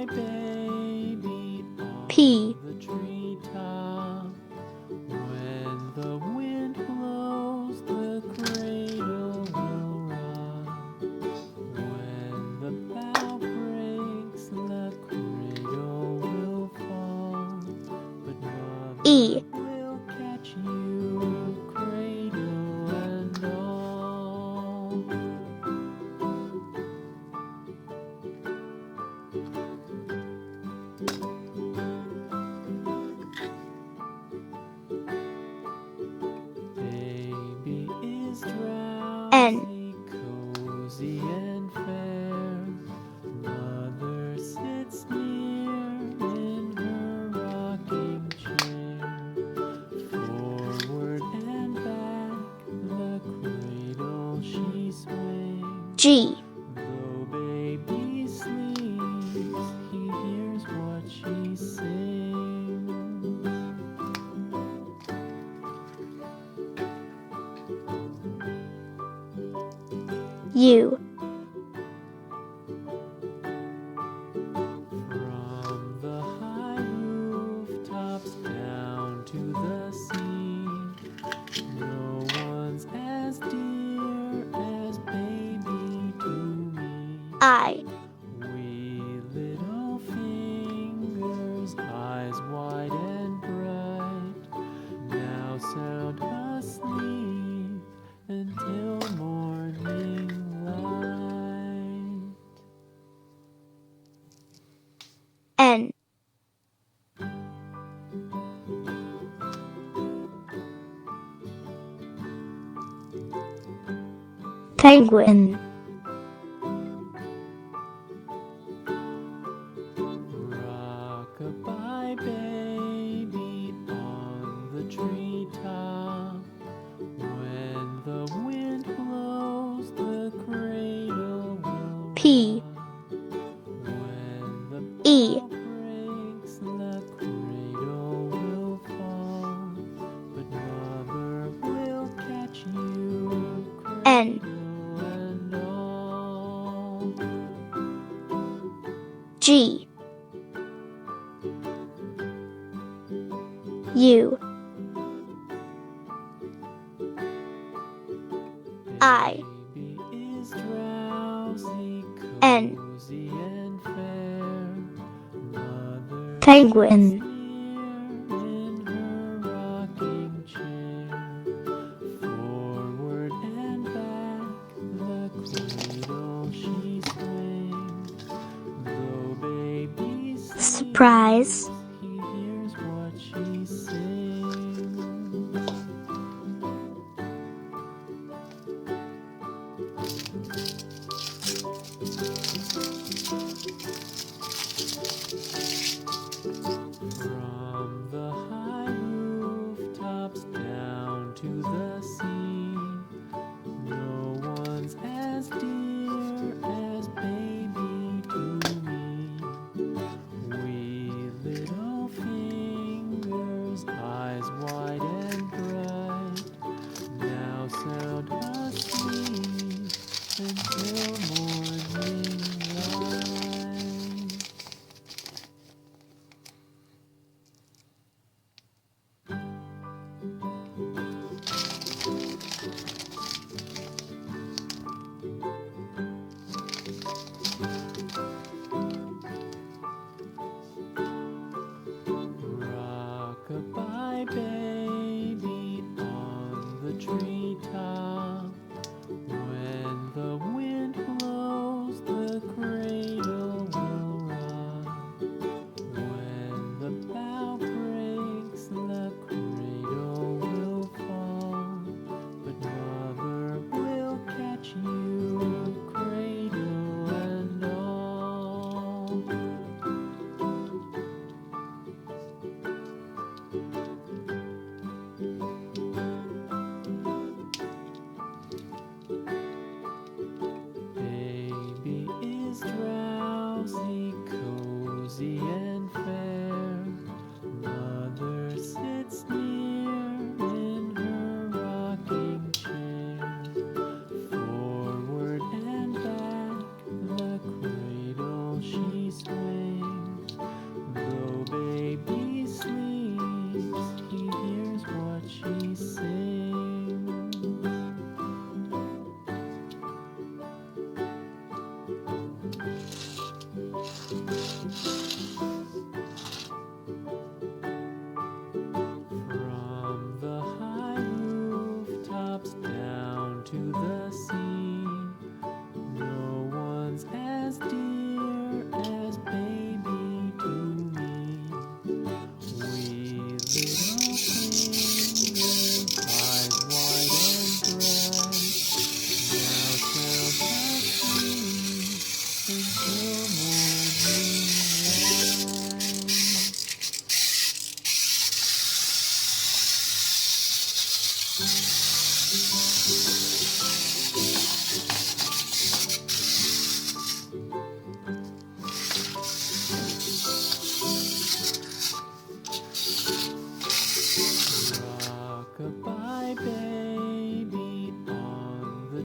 baby on P. the treetop. When the wind blows, the cradle will rock. When the bough breaks, the cradle will fall. But mother E. will catch you, cradle and all. Baby is N. drowsy, cozy and fair. Mother sits near in her rocking chair. Forward and back, the cradle she swings. G. Though baby sleeps, he hears what she sings. U. From the high rooftops down to the sea, no one's as dear as baby to me. I. Wee little fingers, eyes wide and bright, now sound asleep until morning light. N. Penguin. Rock-a-bye baby on the treetop. When the wind blows, the cradle will P. rock. When the E. bough breaks, the cradle will fall. But mother will catch you, N. cradle and all. G. U. I. Baby is drowsy, N. cozy and fair. Mother Penguin. sits near in her rocking chair. Forward and back, the cradle she swings. Though baby sleeps, Surprise. he hears what she sings. From the high rooftops down to the sea, no one's as dear as baby to me. Wee little fingers, eyes wide and bright, now sound asleep until morning light. Rock-a-bye baby on the treetop. When the wind blows, the cradle will rock. When the bough breaks, the cradle will fall. But mother will catch you, cradle and all. Baby is drowsy, cozy and fair. Mother sits near in her rocking chair. Forward and back, the cradle she swings.